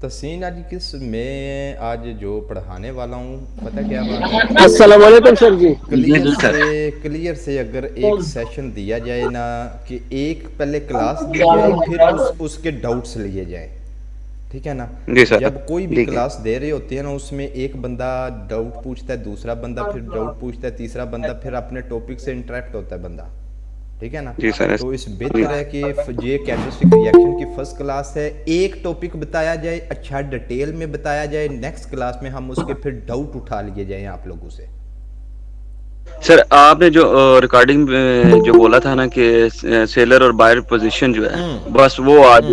तहसीन आज किस मैं आज जो पढ़ाने वाला हूँ, पता क्या बात है। अस्सलाम वालेकुम सर जी। जी क्लियर जी सर। से क्लियर से अगर एक सेशन दिया जाए ना, कि एक पहले क्लास दी जाए फिर उसके डाउट्स लिए जाए, ठीक है ना। जी सर। जब कोई भी ठीक है। क्लास दे रहे होते हैं ना, उसमें एक बंदा डाउट पूछता है, दूसरा बंदा फिर डाउट पूछता है, तीसरा बंदा फिर अपने टॉपिक से इंटरेक्ट होता है बंदा, ठीक है ना। जी सर तो इस जी बेहतर है कि ये कैंडलस्टिक रिएक्शन की फर्स्ट क्लास है, एक टॉपिक बताया जाए, अच्छा डिटेल में बताया जाए, नेक्स्ट क्लास में हम उसके फिर डाउट उठा लिए जाए आप लोगों से। सर, आपने जो रिकॉर्डिंग जो बोला था ना कि सेलर और बायर पोजीशन जो है, बस वो आज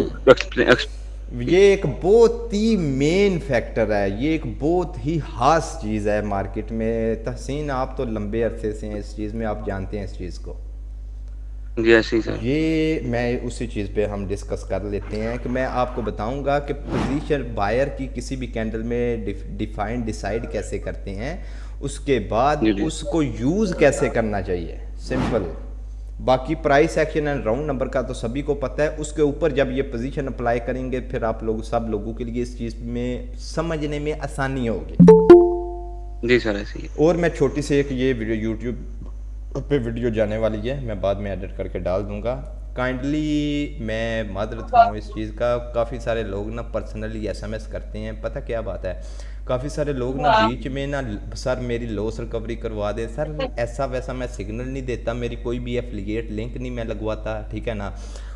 ये एक बहुत ही मेन फैक्टर है, ये एक बहुत ही खास चीज़ है मार्केट में। तहसीन आप तो लंबे अरसे से हैं इस चीज़ में, आप जानते हैं इस चीज़ को। जी ऐसे ही सर। ये मैं उसी चीज़ पे हम डिस्कस कर लेते हैं कि मैं आपको बताऊंगा कि पोजीशन बायर की किसी भी कैंडल में डिफाइंड डिसाइड कैसे करते हैं, उसके बाद जी जी उसको यूज़ कैसे करना चाहिए, सिंपल। बाकी price action and round number का तो सभी को पता है, उसके ऊपर जब ये पोजीशन अप्लाई करेंगे फिर आप लोग सब लोगों के लिए इस चीज़ में समझने में आसानी होगी। जी सर ऐसे ही। और मैं छोटी सी एक ये वीडियो यूट्यूब पे वीडियो जाने वाली है, मैं बाद में एडिट करके डाल दूंगा। काइंडली मैं माजरत खाऊँ इस चीज़ का, काफ़ी सारे लोग ना पर्सनली एसएमएस करते हैं, पता क्या बात है। काफ़ी सारे लोग ना बीच में ना, सर मेरी लॉस रिकवरी करवा दें सर, ऐसा वैसा मैं सिग्नल नहीं देता, मेरी कोई भी एफिलिएट लिंक नहीं मैं लगवाता, ठीक है ना,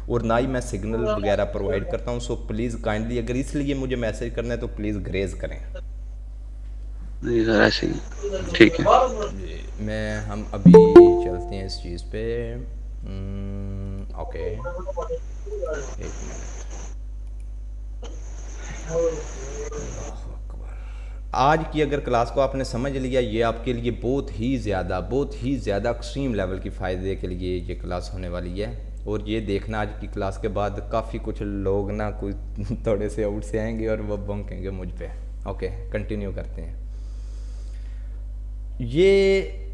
और ना ही मैं सिग्नल वगैरह प्रोवाइड करता हूँ। सो प्लीज़ काइंडली अगर इसलिए मुझे मैसेज करना है तो प्लीज़ ग्रेज करें। जी सर ऐसे ही। ठीक है। जी मैं हम अभी चलते हैं इस चीज़ पे। ओके, एक मिनट। अल्लाह अकबर। आज की अगर क्लास को आपने समझ लिया, ये आपके लिए बहुत ही ज़्यादा एक्सट्रीम लेवल की फ़ायदे के लिए ये क्लास होने वाली है। और ये देखना आज की क्लास के बाद काफ़ी कुछ लोग ना कुछ थोड़े से आउट से आएंगे और वो बंकेंगे मुझ पे। ओके कंटिन्यू करते हैं। ये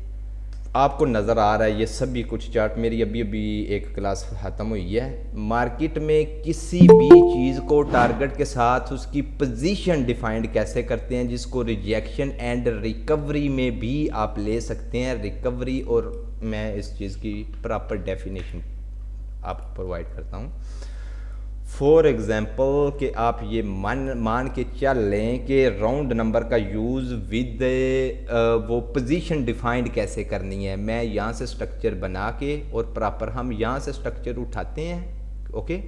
आपको नज़र आ रहा है, ये सभी कुछ चार्ट मेरी अभी अभी एक क्लास ख़त्म हुई है। मार्केट में किसी भी चीज़ को टारगेट के साथ उसकी पोजीशन डिफाइंड कैसे करते हैं, जिसको रिजेक्शन एंड रिकवरी में भी आप ले सकते हैं। रिकवरी, और मैं इस चीज़ की प्रॉपर डेफिनेशन आपको प्रोवाइड करता हूँ। फॉर एग्ज़ाम्पल कि आप ये मान के चल लें कि राउंड नंबर का यूज़ विद वो पोजीशन डिफाइंड कैसे करनी है। मैं यहाँ से स्ट्रक्चर बना के और प्रॉपर हम यहाँ से स्ट्रक्चर उठाते हैं, ओके,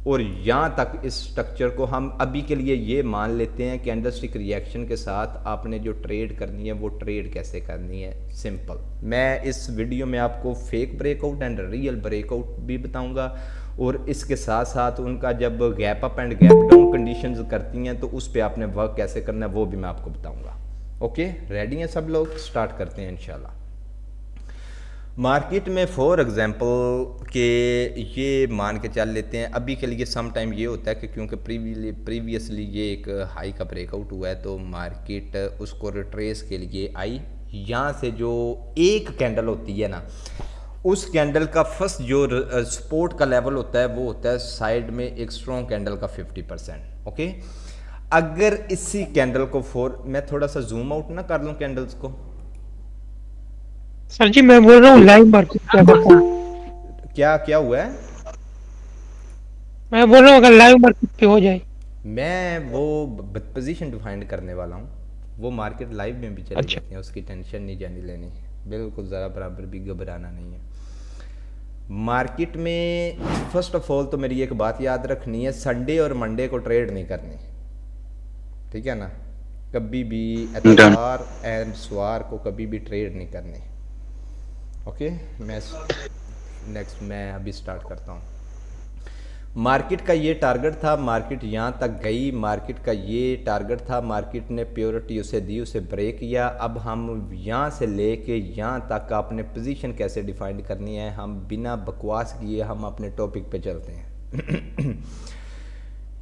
और यहाँ तक इस स्ट्रक्चर को हम अभी के लिए ये मान लेते हैं कि कैंडलस्टिक रिएक्शन के साथ आपने जो ट्रेड करनी है वो ट्रेड कैसे करनी है, सिंपल। मैं इस वीडियो में आपको fake breakout and real breakout भी बताऊंगा, और इसके साथ साथ उनका जब gap up and gap down conditions करती हैं तो उस पर आपने वर्क कैसे करना है वो भी मैं आपको बताऊंगा। ओके रेडी हैं सब लोग, स्टार्ट करते हैं इंशाल्लाह। मार्केट में फॉर एग्जांपल के ये मान के चल लेते हैं, अभी के लिए सम टाइम ये होता है कि क्योंकि प्रीवियसली ये एक हाई का ब्रेकआउट हुआ है तो मार्केट उसको रिट्रेस के लिए आई। यहाँ से जो एक कैंडल होती है ना, उस कैंडल का फर्स्ट जो सपोर्ट का लेवल होता है वो होता है साइड में एक स्ट्रॉन्ग कैंडल का 50%। ओके, अगर इसी कैंडल को मैं थोड़ा सा जूम आउट ना कर लूँ कैंडल्स को। सर जी मैं बोल रहा हूँ लाइव मार्केट क्या बताऊँ। क्या क्या हुआ है? मैं बोल रहा हूँ अगर लाइव मार्केट पे हो जाए। मैं वो पोजीशन डिफाइंड करने वाला हूँ, वो मार्केट लाइव में भी चली अच्छा जाती है, उसकी टेंशन नहीं जानी लेनी, बिल्कुल ज़रा बराबर भी घबराना नहीं है। मार्केट में फर्स्ट ऑफ ऑल तो मेरी एक बात याद रखनी है, संडे और मंडे को ट्रेड नहीं करनी, ठीक है ना। कभी भी डन। एतवार एंड सवार को कभी भी ट्रेड नहीं करनी। ओके मैं नेक्स्ट मैं अभी स्टार्ट करता हूँ। मार्केट का ये टारगेट था, मार्केट यहाँ तक गई, मार्केट का ये टारगेट था, मार्केट ने प्योरिटी उसे दी, उसे ब्रेक किया। अब हम यहाँ से लेके यहाँ तक आपने पोजीशन कैसे डिफाइन करनी है, हम बिना बकवास किए हम अपने टॉपिक पे चलते हैं।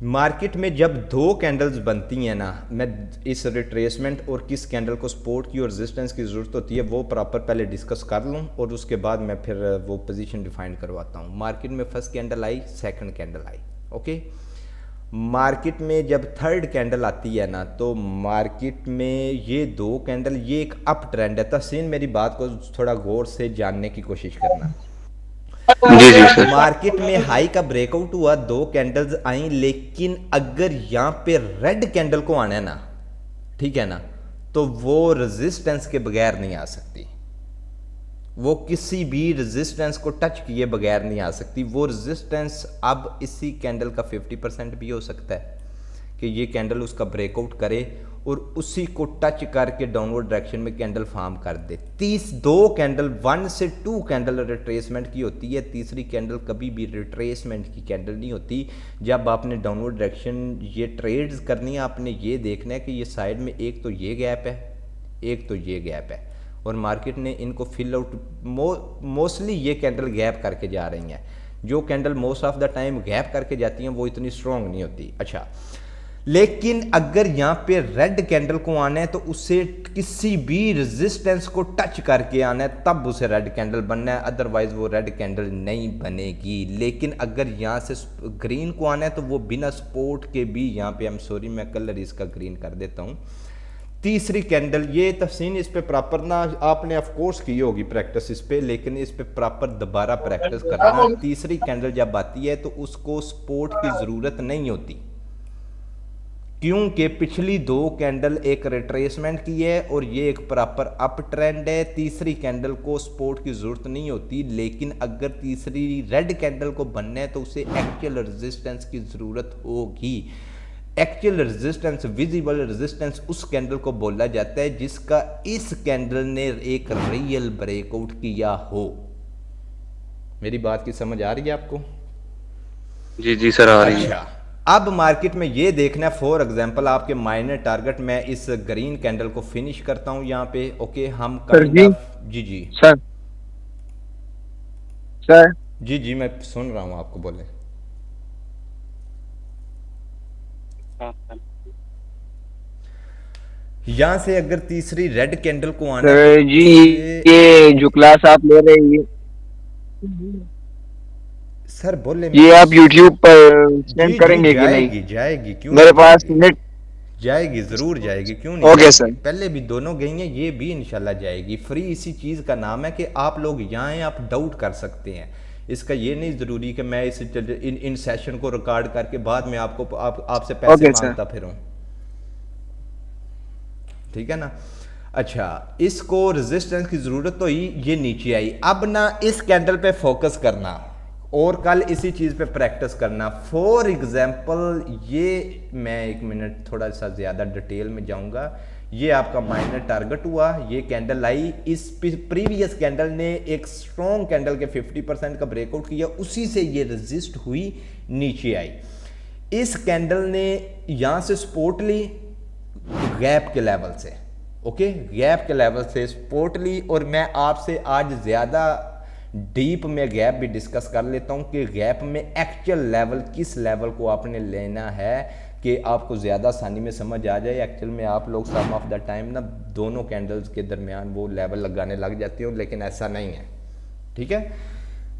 मार्केट में जब दो कैंडल्स बनती हैं ना, मैं इस रिट्रेसमेंट और किस कैंडल को सपोर्ट की और रेजिस्टेंस की ज़रूरत होती है वो प्रॉपर पहले डिस्कस कर लूँ और उसके बाद मैं फिर वो पोजीशन डिफाइन करवाता हूँ। मार्केट में फर्स्ट कैंडल आई, सेकंड कैंडल आई, ओके। मार्केट में जब थर्ड कैंडल आती है ना, तो मार्केट में ये दो कैंडल, ये एक अप ट्रेंड है। तहसीन मेरी बात को थोड़ा गौर से जानने की कोशिश करना। जी जी सर। मार्केट में हाई का ब्रेकआउट हुआ, दो कैंडल्स आई, लेकिन अगर यहाँ पे रेड कैंडल को आना है ना, ठीक है ना, तो वो रेजिस्टेंस के बगैर नहीं आ सकती। वो किसी भी रेजिस्टेंस को टच किए बगैर नहीं आ सकती। वो रेजिस्टेंस अब इसी कैंडल का 50% भी हो सकता है कि ये कैंडल उसका ब्रेकआउट करे और उसी को टच करके डाउनवर्ड डायरेक्शन में कैंडल फॉर्म कर दे। दो कैंडल, 1 से 2 कैंडल रिट्रेसमेंट की होती है, तीसरी कैंडल कभी भी रिट्रेसमेंट की कैंडल नहीं होती। जब आपने डाउनवर्ड डायरेक्शन ये ट्रेड्स करनी है, आपने ये देखना है कि ये साइड में एक तो ये गैप है, एक तो ये गैप है, और मार्केट ने इनको फिल आउट, मोस्टली ये कैंडल गैप करके जा रही हैं। जो candle most of the time gap करके जाती हैं वो इतनी स्ट्रॉन्ग नहीं होती। अच्छा, लेकिन अगर यहाँ पे रेड कैंडल को आना है तो उसे किसी भी रेजिस्टेंस को टच करके आना है, तब उसे रेड कैंडल बनना है, अदरवाइज वो रेड कैंडल नहीं बनेगी। लेकिन अगर यहाँ से ग्रीन को आना है तो वो बिना सपोर्ट के भी, यहाँ पे I'm सॉरी मैं कलर इसका ग्रीन कर देता हूँ, तीसरी कैंडल, ये तफसीन इस पे प्रॉपर ना आपने ऑफ कोर्स की होगी प्रैक्टिस इस पे, लेकिन इस पे प्रॉपर दोबारा प्रैक्टिस करना। तीसरी कैंडल जब आती है तो उसको सपोर्ट की ज़रूरत नहीं होती, क्योंकि पिछली दो कैंडल एक रिट्रेसमेंट की है और ये एक प्रॉपर अप ट्रेंड है। तीसरी कैंडल को सपोर्ट की ज़रूरत नहीं होती, लेकिन अगर तीसरी रेड कैंडल को बनना है तो उसे एक्चुअल रेजिस्टेंस की ज़रूरत होगी। एक्चुअल रेजिस्टेंस, विजिबल रेजिस्टेंस उस कैंडल को बोला जाता है जिसका इस कैंडल ने एक रियल ब्रेकआउट किया हो। मेरी बात की समझ आ रही है आपको? जी जी सर, आ रही है। अच्छा, अब मार्केट में ये देखना है, फॉर एग्जांपल आपके माइनर टारगेट, मैं इस ग्रीन कैंडल को फिनिश करता हूं यहाँ पे। ओके, हम जी जी सर सर जी जी मैं सुन रहा हूं, आपको बोले। यहां से अगर तीसरी रेड कैंडल को आना सर जी, ये जो क्लास आप ले रहे हैं सर बोले, ये आप YouTube पर जी सेंड जी करेंगे कि जाएगी नहीं? जाएगी, क्यों मेरे नहीं पास जाएगी? नेट जाएगी, जरूर जाएगी, क्यों नहीं ओके जाएगी? सर। पहले भी दोनों गई हैं, ये भी इंशाल्लाह जाएगी। फ्री इसी चीज़ का नाम है कि आप लोग यहाँ हैं, आप डाउट कर सकते हैं। इसका ये नहीं ज़रूरी कि मैं इस इन सेशन को रिकॉर्ड करके बाद में आपको आपसे पैसे ओके सर। मांगता फिरूं, ठीक है ना। अच्छा, इसको रेजिस्टेंस की ज़रूरत तो ही ये नीचे आई। अब ना इस कैंडल पे फोकस करना और कल इसी चीज़ पे प्रैक्टिस करना। फॉर एग्जांपल, ये मैं 1 मिनट थोड़ा सा ज़्यादा डिटेल में जाऊंगा। ये आपका माइनर टारगेट हुआ, ये कैंडल आई, इस प्रीवियस कैंडल ने एक स्ट्रॉन्ग कैंडल के 50% का ब्रेकआउट किया, उसी से ये रेजिस्ट हुई, नीचे आई। इस कैंडल ने यहाँ से सपोर्ट ली गैप के लेवल से, ओके, गैप के लेवल से सपोर्ट ली। और मैं आपसे आज ज़्यादा डीप में गैप भी डिस्कस कर लेता हूँ कि गैप में एक्चुअल लेवल किस लेवल को आपने लेना है कि आपको ज़्यादा आसानी में समझ आ जाए। एक्चुअल में आप लोग सम ऑफ द टाइम ना दोनों कैंडल्स के दरमियान वो लेवल लगाने लग जाते हो, लेकिन ऐसा नहीं है, ठीक है।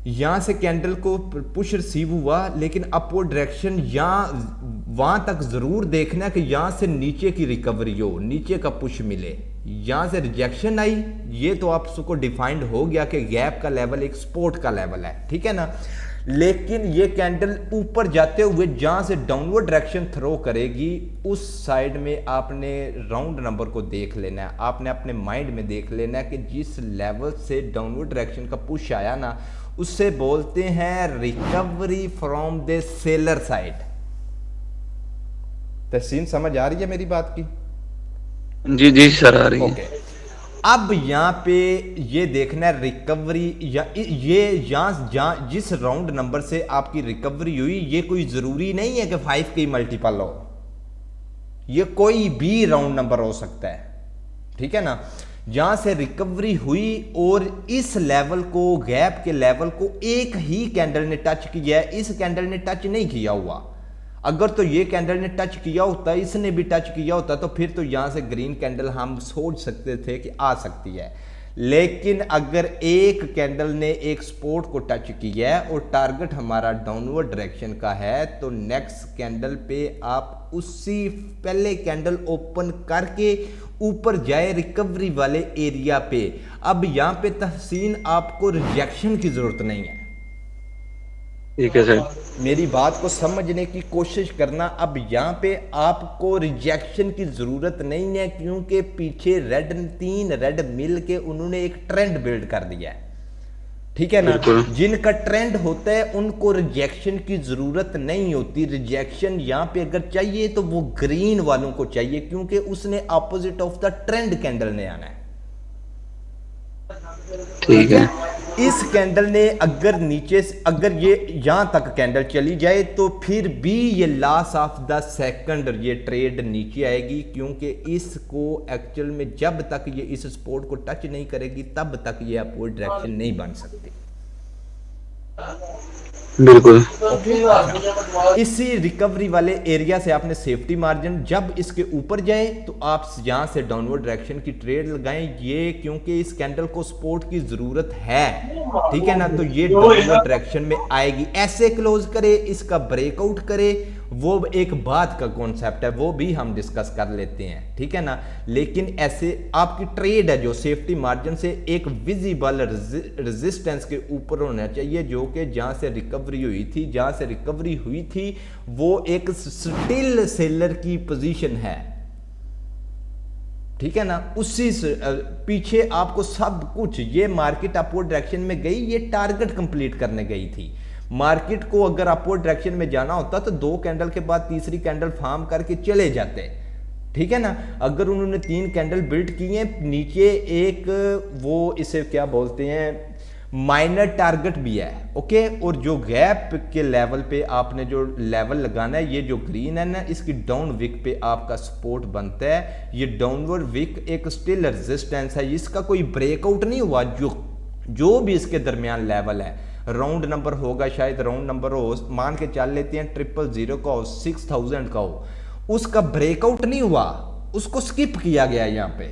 यहाँ से कैंडल को पुश रिसीव हुआ, लेकिन अपवर्ड डायरेक्शन यहाँ वहाँ तक ज़रूर देखना है कि यहाँ से नीचे की रिकवरी हो, नीचे का पुश मिले। यहाँ से रिजेक्शन आई, ये तो आप सबको डिफाइंड हो गया कि गैप का लेवल एक सपोर्ट का लेवल है, ठीक है ना। लेकिन ये कैंडल ऊपर जाते हुए जहाँ से डाउनवर्ड डायरेक्शन थ्रो करेगी, उस साइड में आपने राउंड नंबर को देख लेना है, आपने अपने माइंड में देख लेना है कि जिस लेवल से डाउनवर्ड डायरेक्शन का पुश आया ना, उससे बोलते हैं recovery from the seller side. Tahseen समझ आ रही है मेरी बात की? जी जी सर, आ रही है। ओके, अब यहाँ पे ये देखना है रिकवरी, या ये यहाँ जिस राउंड नंबर से आपकी रिकवरी हुई, ये कोई जरूरी नहीं है कि 5 की मल्टीपल हो, ये कोई भी राउंड नंबर हो सकता है, ठीक है ना। जहां से रिकवरी हुई और इस लेवल को, गैप के लेवल को एक ही कैंडल ने टच किया है, इस कैंडल ने टच नहीं किया हुआ। अगर तो ये कैंडल ने टच किया होता, इसने भी टच किया होता, तो फिर तो यहां से ग्रीन कैंडल हम सोच सकते थे कि आ सकती है। लेकिन अगर एक कैंडल ने एक सपोर्ट को टच किया है और टारगेट हमारा डाउनवर्ड डायरेक्शन का है, तो नेक्स्ट कैंडल पे आप उसी पहले कैंडल ओपन करके ऊपर जाए रिकवरी वाले एरिया पे। अब यहां पे तहसीन आपको रिजेक्शन की जरूरत नहीं है। ठीक है सर। मेरी बात को समझने की कोशिश करना। अब यहाँ पे आपको रिजेक्शन की जरूरत नहीं है, क्योंकि पीछे तीन रेड मिल के उन्होंने एक ट्रेंड बिल्ड कर दिया है, ठीक है ना। जिनका ट्रेंड होता है उनको रिजेक्शन की जरूरत नहीं होती। रिजेक्शन यहाँ पे अगर चाहिए तो वो ग्रीन वालों को चाहिए, क्योंकि उसने opposite of the trend candle ने आना है, ठीक है। इस कैंडल ने अगर नीचे से अगर ये यहां तक कैंडल चली जाए तो फिर भी ये लॉस ऑफ द सेकंड ये ट्रेड नीचे आएगी, क्योंकि इसको एक्चुअल में जब तक ये इस सपोर्ट को टच नहीं करेगी तब तक ये अपवर्ड डायरेक्शन नहीं बन सकती। बिल्कुल। इसी रिकवरी वाले एरिया से आपने सेफ्टी मार्जिन, जब इसके ऊपर जाए तो आप यहां से डाउनवर्ड डायरेक्शन की ट्रेड लगाएं ये, क्योंकि इस कैंडल को सपोर्ट की जरूरत है, ठीक है ना। तो ये डाउनवर्ड डायरेक्शन में आएगी, ऐसे क्लोज करे, इसका ब्रेकआउट करे, वो एक बात का कॉन्सेप्ट है, वो भी हम डिस्कस कर लेते हैं, ठीक है ना। लेकिन ऐसे आपकी ट्रेड है जो सेफ्टी मार्जिन से एक विजिबल रेजिस्टेंस के ऊपर होना चाहिए, जो कि जहां से रिकवरी हुई थी वो एक स्टिल सेलर की पोजीशन है, ठीक है ना। उसी से पीछे आपको सब कुछ, ये मार्केट अपवर्ड डायरेक्शन में गई, ये टारगेट कंप्लीट करने गई थी। मार्केट को अगर अपवर्ड डायरेक्शन में जाना होता तो 2 कैंडल के बाद तीसरी कैंडल फॉर्म करके चले जाते, ठीक है ना। अगर उन्होंने 3 कैंडल बिल्ड किए, नीचे एक वो इसे क्या बोलते हैं माइनर टारगेट भी है, ओके। और जो गैप के लेवल पे आपने जो लेवल लगाना है, ये जो ग्रीन है ना, इसकी डाउन विक पे आपका सपोर्ट बनता है। ये डाउनवर्ड विक एक स्टिल रेजिस्टेंस है, इसका कोई ब्रेकआउट नहीं हुआ। जो भी इसके दरमियान लेवल है, राउंड नंबर होगा, शायद राउंड नंबर हो, मान के चल लेते हैं 000 का हो, 6000 का हो, उसका ब्रेकआउट नहीं हुआ, उसको स्किप किया गया यहाँ पे।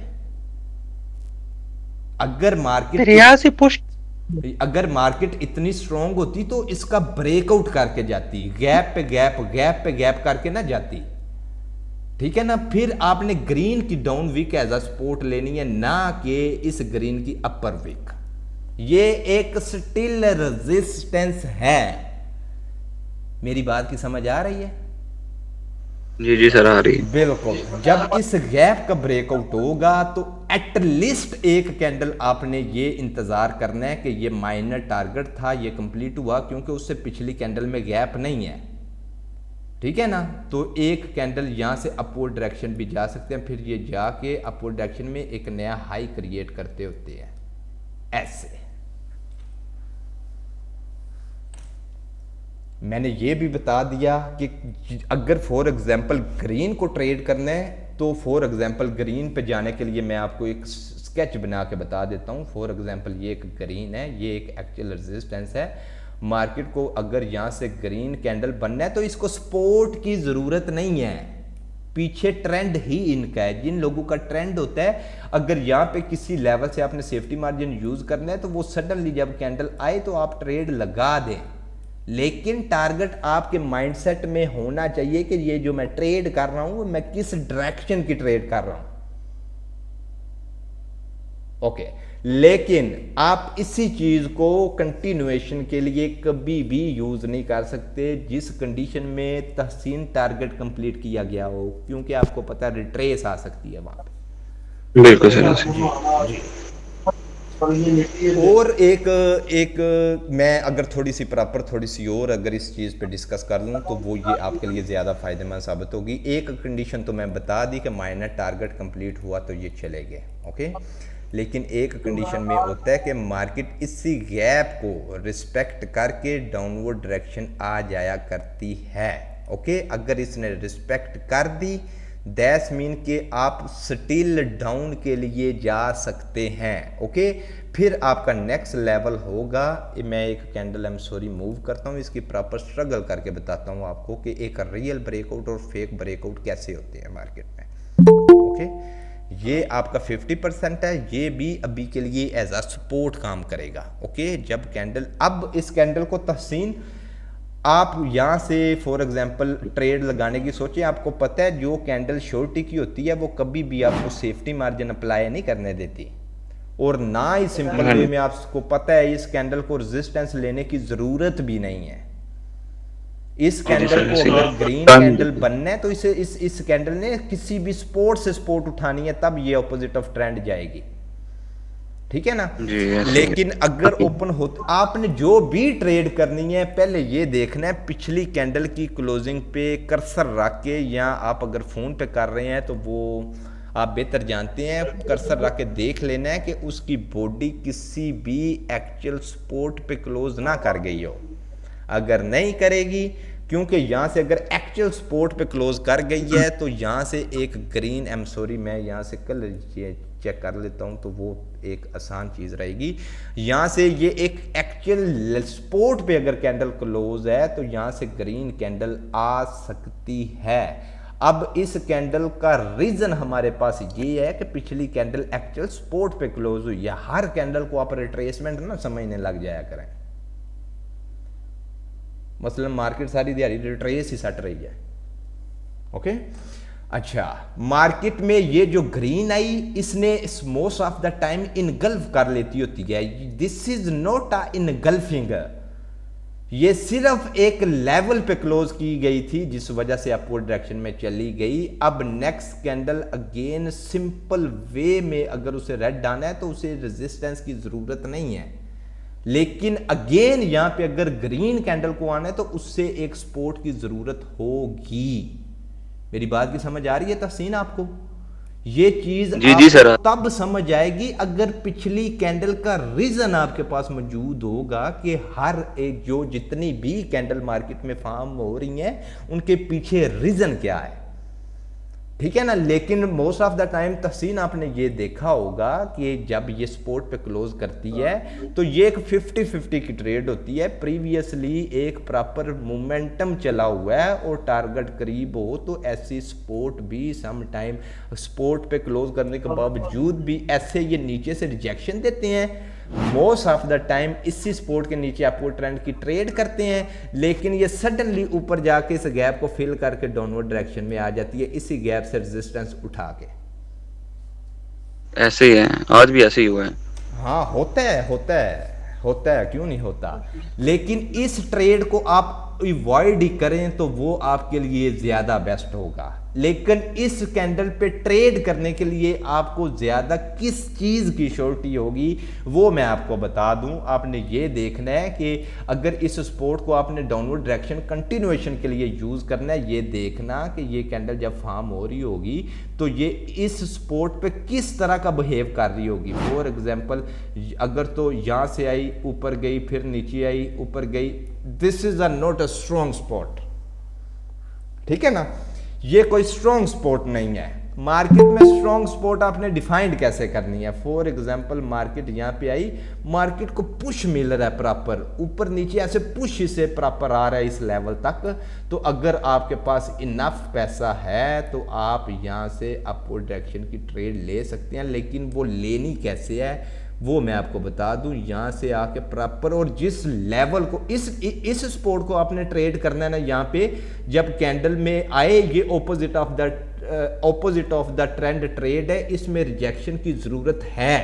अगर मार्केट इतनी स्ट्रांग होती तो इसका ब्रेकआउट करके जाती, गैप पे गैप करके ना जाती, ठीक है ना। फिर आपने ग्रीन की down wick as a support लेनी है, ना कि इस ग्रीन की अपर वीक। ये एक स्टिल रेजिस्टेंस है। मेरी बात की समझ आ रही है? जी सर आ रही है। बिल्कुल। जब इस गैप का ब्रेकआउट होगा तो एटलीस्ट एक कैंडल आपने ये इंतजार करना है कि ये माइनर टारगेट था, ये कंप्लीट हुआ, क्योंकि उससे पिछली कैंडल में गैप नहीं है, ठीक है ना। तो एक कैंडल यहां से अपवर्ड डायरेक्शन भी जा सकते हैं, फिर ये जाके अपवर्ड डायरेक्शन में एक नया हाई क्रिएट करते होते हैं, ऐसे। मैंने ये भी बता दिया कि अगर फॉर एग्जांपल ग्रीन को ट्रेड करना है तो फॉर एग्जांपल ग्रीन पे जाने के लिए मैं आपको एक स्केच बना के बता देता हूँ। फॉर एग्जांपल ये एक ग्रीन है, ये एक एक्चुअल रेजिस्टेंस है। मार्केट को अगर यहाँ से ग्रीन कैंडल बनना है तो इसको सपोर्ट की ज़रूरत नहीं है, पीछे ट्रेंड ही इनका है। जिन लोगों का ट्रेंड होता है, अगर यहाँ पे किसी लेवल से आपने सेफ्टी मार्जिन यूज़ करना है तो वो सडनली जब कैंडल आए तो आप ट्रेड लगा दें, लेकिन टारगेट आपके माइंडसेट में होना चाहिए कि ये जो मैं ट्रेड कर रहा हूं मैं किस डायरेक्शन की ट्रेड कर रहा हूं, ओके। लेकिन आप इसी चीज को कंटिन्यूएशन के लिए कभी भी यूज नहीं कर सकते जिस कंडीशन में तहसीन टारगेट कंप्लीट किया गया हो, क्योंकि आपको पता है रिट्रेस आ सकती है वहां पे। बिल्कुल सर जी। और एक मैं अगर थोड़ी सी और अगर इस चीज़ पे डिस्कस कर लूँ तो वो ये आपके लिए ज़्यादा फ़ायदेमंद साबित होगी। एक कंडीशन तो मैं बता दी कि माइनर टारगेट कंप्लीट हुआ तो ये चले गए, ओके। लेकिन एक कंडीशन में होता है कि मार्केट इसी गैप को रिस्पेक्ट करके डाउनवर्ड डायरेक्शन आ जाया करती है, ओके। अगर इसने रिस्पेक्ट कर दी दैट्स मीन कि आप स्टिल डाउन के लिए जा सकते हैं, ओके। फिर आपका नेक्स्ट लेवल होगा, मैं एक कैंडल मूव करता हूँ, इसकी प्रॉपर स्ट्रगल करके बताता हूँ आपको कि एक रियल ब्रेकआउट और फेक ब्रेकआउट कैसे होते हैं मार्केट में, ओके। ये आपका 50% है, ये भी अभी के लिए एज अ सपोर्ट काम करेगा। ओके, जब कैंडल, अब इस कैंडल को तहसीन आप यहाँ से फॉर एग्जांपल ट्रेड लगाने की सोचें, आपको पता है जो कैंडल शॉर्टी की होती है वो कभी भी आपको सेफ्टी मार्जिन अप्लाई नहीं करने देती, और ना ही सिंपल वे में आपको पता है इस कैंडल को रेजिस्टेंस लेने की ज़रूरत भी नहीं है। इस कैंडल को अगर ग्रीन कैंडल बनना है तो इसे इस कैंडल ने किसी भी सपोर्ट से सपोर्ट उठानी है, तब ये ऑपोजिट ऑफ ट्रेंड जाएगी, ठीक है ना। लेकिन अगर ओपन हो, आपने जो भी ट्रेड करनी है पहले ये देखना है पिछली कैंडल की क्लोजिंग पे कर्सर रख के, या आप अगर फोन पे कर रहे हैं तो वो आप बेहतर जानते हैं, कर्सर रख के देख लेना है कि उसकी बॉडी किसी भी एक्चुअल सपोर्ट पे क्लोज ना कर गई हो। अगर नहीं करेगी, क्योंकि यहाँ से अगर एक्चुअल सपोर्ट पे क्लोज कर गई है तो यहाँ से एक ग्रीन, मैं यहाँ से कलर चेक कर लेता हूँ तो वो एक आसान चीज़ रहेगी। यहाँ से ये एक एक्चुअल सपोर्ट पे अगर कैंडल क्लोज है तो यहाँ से ग्रीन कैंडल आ सकती है। अब इस कैंडल का रीजन हमारे पास ये है कि पिछली कैंडल एक्चुअल सपोर्ट पे क्लोज हुई है। हर कैंडल को आप रिट्रेसमेंट ना समझने लग जाया करें, मतलब मार्केट सारी दिहाड़ी रिट्रेस ही सट रही है। ओके, अच्छा, मार्केट में ये जो ग्रीन आई इसने most of the time engulf कर लेती होती है। This is not a engulfing, ये सिर्फ एक लेवल पे क्लोज की गई थी जिस वजह से अपवर्ड डायरेक्शन में चली गई। अब next candle again simple way में अगर उसे रेड आना है तो उसे रेजिस्टेंस की जरूरत नहीं है, लेकिन अगेन यहां पे अगर ग्रीन कैंडल को आना है तो उससे एक सपोर्ट की जरूरत होगी। मेरी बात की समझ आ रही है तहसीन आपको? ये चीज आपको तब समझ आएगी अगर पिछली कैंडल का रीजन आपके पास मौजूद होगा कि हर एक जो जितनी भी कैंडल मार्केट में फॉर्म हो रही हैं उनके पीछे रीजन क्या है, ठीक है ना। लेकिन मोस्ट ऑफ द टाइम तहसीन आपने ये देखा होगा कि जब ये सपोर्ट पे क्लोज करती है तो ये एक 50-50 की ट्रेड होती है। प्रीवियसली एक प्रॉपर मोमेंटम चला हुआ है और टारगेट करीब हो तो ऐसी सपोर्ट भी सम टाइम सपोर्ट पे क्लोज करने के बावजूद भी ऐसे ये नीचे से रिजेक्शन देते हैं। मोस्ट ऑफ द टाइम इसी सपोर्ट के नीचे अपवर्ड ट्रेंड की ट्रेड करते हैं, लेकिन ये सडनली ऊपर जाके इस गैप को फिल करके डाउनवर्ड डायरेक्शन में आ जाती है, इसी गैप से रेजिस्टेंस उठा के। ऐसे ही है, आज भी ऐसे ही हुआ है। हाँ, होता है, क्यों नहीं होता। लेकिन इस ट्रेड को आप अवॉइड ही करें तो वो आपके लिए ज्यादा बेस्ट होगा। लेकिन इस कैंडल पे ट्रेड करने के लिए आपको ज्यादा किस चीज की श्योरिटी होगी वो मैं आपको बता दूं। आपने ये देखना है कि अगर इस सपोर्ट को आपने डाउनवर्ड डायरेक्शन कंटिन्यूएशन के लिए यूज करना है, ये देखना कि ये कैंडल जब फॉर्म हो रही होगी तो ये इस सपोर्ट पे किस तरह का बिहेव कर रही होगी। फॉर एग्जांपल अगर तो यहां से आई ऊपर गई फिर नीचे आई ऊपर गई, this is a not a strong spot, ठीक है ना। ये कोई स्ट्रॉन्ग स्पॉट नहीं है। मार्केट में स्ट्रॉन्ग स्पॉट आपने डिफाइंड कैसे करनी है। फॉर एग्जांपल मार्केट यहाँ पे आई, मार्केट को पुश मिल रहा है प्रॉपर, ऊपर नीचे ऐसे पुश से प्रॉपर आ रहा है इस लेवल तक, तो अगर आपके पास इनफ पैसा है तो आप यहाँ से अपवर्ड डायरेक्शन की ट्रेड ले सकते हैं। लेकिन वो लेनी कैसे है वो मैं आपको बता दूं। यहाँ से आके प्रॉपर और जिस लेवल को इस सपोर्ट को आपने ट्रेड करना है ना, यहाँ पे जब कैंडल में आए ये opposite of the trend trade है, इसमें रिजेक्शन की जरूरत है,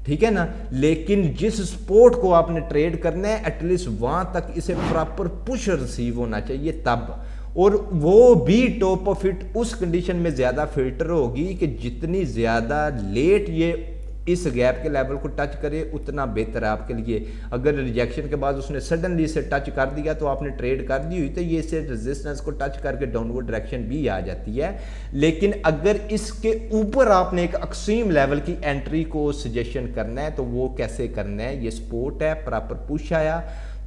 ठीक है ना। लेकिन जिस सपोर्ट को आपने ट्रेड करना है एटलीस्ट वहां तक इसे प्रॉपर पुश रिसीव होना चाहिए तब, और वो भी टॉप ऑफ इट उस कंडीशन में ज्यादा फिल्टर होगी कि जितनी ज्यादा लेट ये इस गैप के लेवल को टच करे उतना बेहतर है आपके लिए। अगर रिजेक्शन के बाद उसने सडनली इसे टच कर दिया तो आपने ट्रेड कर दी हुई तो ये इसे रेजिस्टेंस को टच करके डाउनवर्ड डायरेक्शन भी आ जाती है। लेकिन अगर इसके ऊपर आपने एक एक्सट्रीम लेवल की एंट्री को सजेशन करना है तो वो कैसे करना है। ये सपोर्ट है, प्रॉपर पुश आया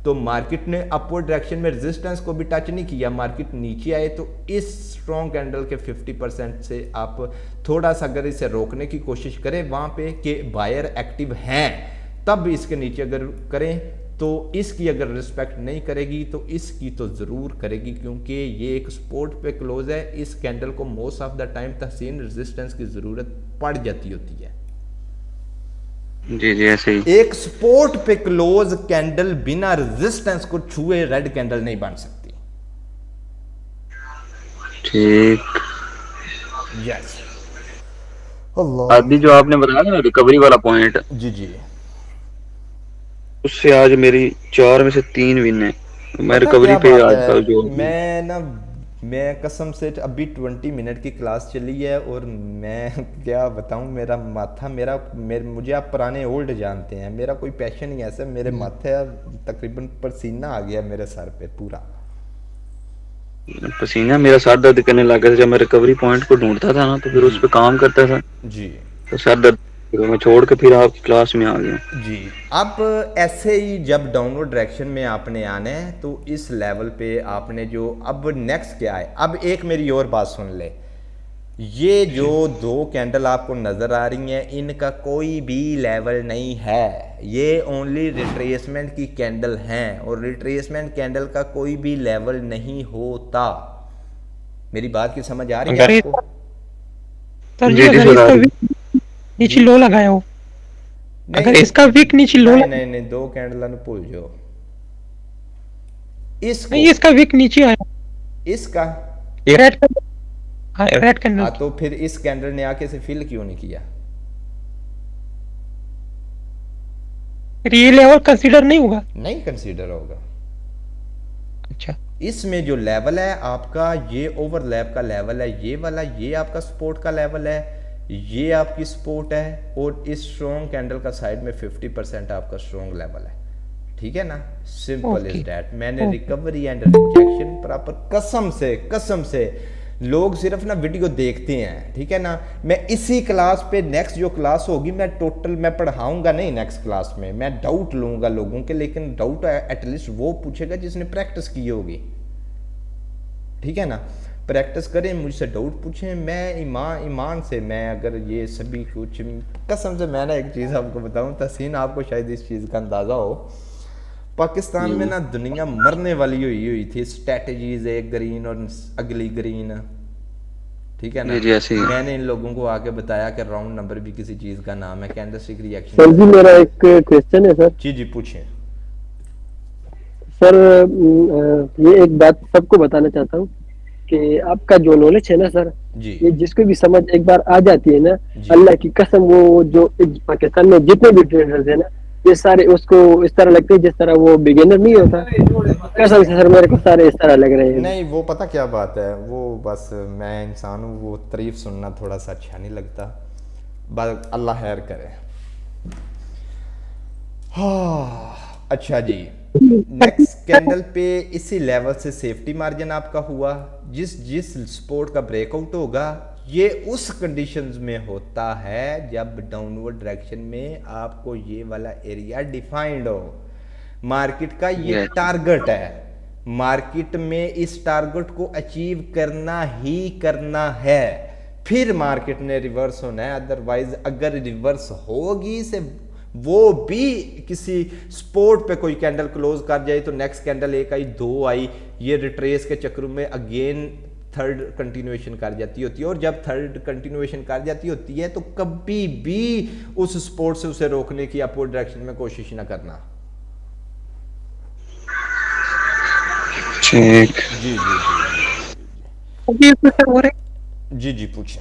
तो मार्केट ने अपवर्ड डायरेक्शन में रेजिस्टेंस को भी टच नहीं किया, मार्केट नीचे आए तो इस स्ट्रॉन्ग कैंडल के 50% से आप थोड़ा सा अगर इसे रोकने की कोशिश करें वहां पे कि बायर एक्टिव हैं, तब इसके नीचे अगर करें तो इसकी अगर रिस्पेक्ट नहीं करेगी तो इसकी तो ज़रूर करेगी, क्योंकि ये एक सपोर्ट पे क्लोज है। इस कैंडल को मोस्ट ऑफ द टाइम तहसीन रेजिस्टेंस की ज़रूरत पड़ जाती होती है। जी जी ऐसे ही। एक सपोर्ट पे क्लोज कैंडल बिना रेजिस्टेंस को छुए रेड कैंडल नहीं बन सकती। ठीक। यस। अल्लाह। अभी जो आपने बताया ना रिकवरी वाला पॉइंट, जी जी। उससे आज मेरी 4 में से 3 विन है। मैं पता रिकवरी क्या पे बात आज का जो है, मैं कसम से अभी 20 मिनट की क्लास चली है और मैं क्या बताऊं, मेरा माथा मुझे आप पुराने ओल्ड जानते हैं, मेरा कोई पैशन ही ऐसा, मेरे माथे तकरीबन पसीना आ गया मेरे सर पे पूरा। पसीना मेरा सर दर्द करने लगा था जब मैं रिकवरी पॉइंट को ढूंढता था ना, तो फिर जी उस पर काम करता था जी तो सर दर्द, फिर मैं छोड़ के फिर आपकी क्लास में आ गया। जी। अब ऐसे ही जब डाउनवर्ड डायरेक्शन में आपने आना है तो इस लेवल पे आपने जो अब नेक्स्ट क्या है, अब एक मेरी और बात सुन ले, ये जो दो कैंडल आपको नज़र आ रही हैं इनका कोई भी लेवल नहीं है, ये ओनली रिट्रेसमेंट की कैंडल हैं और रिट्रेसमेंट कैंडल का कोई भी लेवल नहीं होता। मेरी बात की समझ आ रही है आपको? सर जी जी जी अगर सर आ इसका रही। विक नीचे लो लगाया हो, अगर नहीं इसका विक नीचे लो नहीं, दो कैंडल भूल जाओ इसको। नहीं, इसका विक नीचे आया, इसका ये रेड हाँ रेड कैंडल, हाँ, तो फिर इस कैंडल ने आके से फिल क्यों नहीं किया? ये लेवल कंसीडर नहीं होगा। नहीं कंसीडर होगा। अच्छा इसमें जो लेवल है आपका, ये ओवरलैप का लेवल है, ये वाला, ये आपका सपोर्ट का लेवल है, ये आपकी सपोर्ट है और इस स्ट्रॉन्ग कैंडल का साइड में 50% आपका स्ट्रॉन्ग लेवल है। ठीक है ना, सिंपल इज दैट। मैंने रिकवरी एंड रिजेक्शन प्रॉपर, कसम से लोग सिर्फ ना वीडियो देखते हैं, ठीक है ना। मैं इसी क्लास पे नेक्स्ट जो क्लास होगी मैं टोटल मैं पढ़ाऊंगा नहीं, नेक्स्ट क्लास में मैं डाउट लूंगा लोगों के, लेकिन डाउट एटलीस्ट वो पूछेगा जिसने प्रैक्टिस की होगी, ठीक है ना। प्रैक्टिस करें, मुझसे डाउट पूछें, मैं ईमान से मैं अगर ये सभी कुछ, कसम से मैं ना एक चीज़ आपको बताऊं तहसीन, आपको शायद इस चीज़ का अंदाज़ा हो, पाकिस्तान में ना दुनिया मरने वाली हुई थी, स्ट्रेटजीज एक ग्रीन और अगली ग्रीन, ठीक है ना। जी ऐसे ही। मैंने इन लोगों को आके बताया कि राउंड नंबर भी किसी चीज़ का नाम है, कैंडलस्टिक रिएक्शन। सर जी मेरा एक क्वेश्चन है सर। जी पूछें सर ये एक बात सबको बताना चाहता हूँ कि आपका जो नॉलेज है ना सर, जी ये जिसको भी समझ एक बार आ जाती है ना, जी। अल्लाह की कसम, वो जो पाकिस्तान में जितने भी ट्रेडर्स है ना, ये सारे उसको इस तरह लगते हैं जिस तरह वो बिगिनर नहीं होता। कसम से सर मेरे को सारे इस तरह लग रहे हैं। नहीं, वो पता क्या बात है, वो बस मैं इंसान हूँ, वो तारीफ सुनना थोड़ा सा अच्छा नहीं लगता, बस अल्लाह खैर करे। हाँ अच्छा जी, नेक्स्ट कैंडल पे इसी लेवल से सेफ्टी मार्जिन आपका हुआ, जिस सपोर्ट का ब्रेकआउट होगा ये उस कंडीशंस में होता है जब डाउनवर्ड डायरेक्शन में आपको ये वाला एरिया डिफाइंड हो। मार्केट का ये टारगेट है, मार्केट में इस टारगेट को अचीव करना ही करना है, फिर मार्केट ने रिवर्स होना है। अदरवाइज अगर रिवर्स होगी से वो भी किसी सपोर्ट पे कोई कैंडल क्लोज कर जाए तो नेक्स्ट कैंडल एक आई, दो आई, ये रिट्रेस के चक्कर में अगेन थर्ड कंटिन्यूएशन कर जाती होती है, और जब थर्ड कंटिन्यूएशन कर जाती होती है तो कभी भी उस सपोर्ट से उसे रोकने की अपवर्ड डायरेक्शन में कोशिश ना करना। ठीक। जी जी जी पूछें।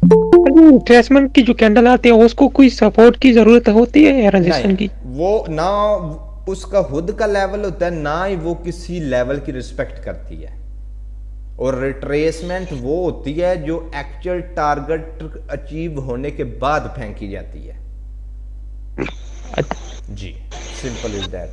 रिट्रेसमेंट की जो कैंडल आती है उसको कोई सपोर्ट की जरूरत होती है या रेजिस्टेंस की? वो ना उसका खुद का लेवल होता है, ना ही वो किसी लेवल की रिस्पेक्ट करती है, और रिट्रेसमेंट वो होती है जो एक्चुअल टारगेट अचीव होने के बाद फेंकी जाती है। जी सिंपल इज दैट।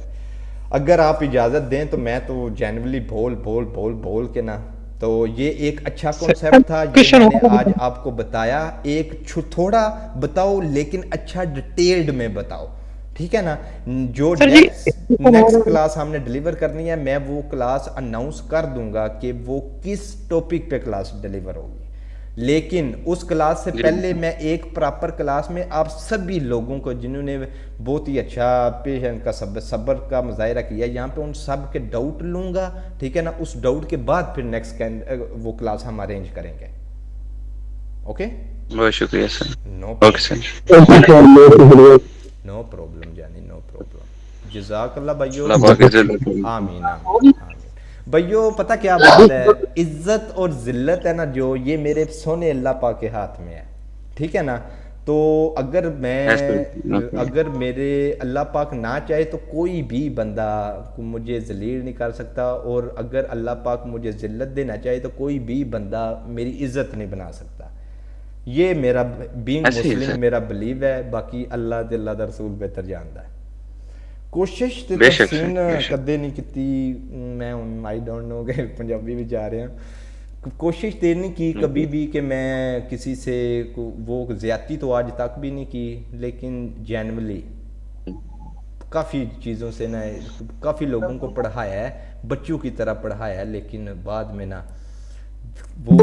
अगर आप इजाजत दें तो मैं तो जेन्युइनली बोल के ना, तो ये एक अच्छा कॉन्सेप्ट था, ये मैंने आज आपको बताया। एक थोड़ा बताओ लेकिन अच्छा डिटेल्ड में बताओ, ठीक है ना। जो नेक्स्ट क्लास हमने डिलीवर करनी है मैं वो क्लास अनाउंस कर दूंगा कि वो किस टॉपिक पे क्लास डिलीवर होगी, लेकिन उस क्लास से पहले मैं एक प्रॉपर क्लास में आप सभी लोगों को जिन्होंने बहुत ही अच्छा पेशेंस का सब्र का मुजाहिरा किया यहाँ पे, उन सब के डाउट लूंगा, ठीक है ना। उस डाउट के बाद फिर नेक्स्ट वो क्लास हम अरेंज करेंगे। ओके बहुत शुक्रिया sir. No okay sir. Okay sir, बहुत शुक्रिया। नो प्रॉब्लम जानी, नो प्रॉब्लम। जज़ाकल्लाह भाइयों। अल्लाह पाक इज़्ज़त रखे। आमीन आमीन आमीन। भाइयों पता क्या बात है, इज्जत और जिल्लत है ना जो, ये मेरे सोने अल्लाह पाक के हाथ में है, ठीक है ना। तो अगर Yes, sir. मैं, अगर मेरे अल्लाह पाक ना चाहे तो कोई भी बंदा मुझे जलील नहीं कर सकता, और अगर अल्लाह पाक मुझे जिल्लत देना चाहे तो कोई भी बंदा मेरी इज्जत नहीं बना सकता। ये मेरा बीइंग ऐसे ही है, मुस्लिम सर। मेरा बिलीव है, बाकी अल्लाह ते अल्लाह दा रसूल बेहतर जानता है। कोशिश ते बेशक सर, तहसीन बेशक। कदे नहीं की, मैं आई डोंट नो कि पंजाबी भी जा रहे हैं, कोशिश तो नहीं की कभी भी कि मैं किसी से वो ज़्यादती तो आज तक भी नहीं की, लेकिन जेनवली काफ़ी चीज़ों से ना, काफ़ी लोगों को पढ़ाया है, बच्चों की तरह पढ़ाया है, लेकिन बाद में ना वो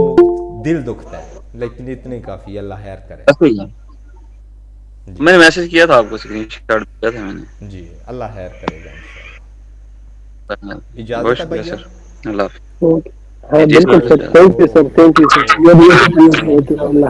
दिल दुखता है, लेकिन इतने काफ़ी, अल्लाह खैर करे। मैंने मैसेज किया था आपको, स्क्रीनशॉट दिया था मैंने। जी अल्लाह खैर करेगा इंशाल्लाह। बहुत इजाज़त है शुक्रिया भैया। सर। अल्लाह हाफ़िज़। ओके, हाँ जी बिल्कुल sir. Sir, thank you sir, thank you sir. ये भी शुक्रिया। ओके, अल्लाह।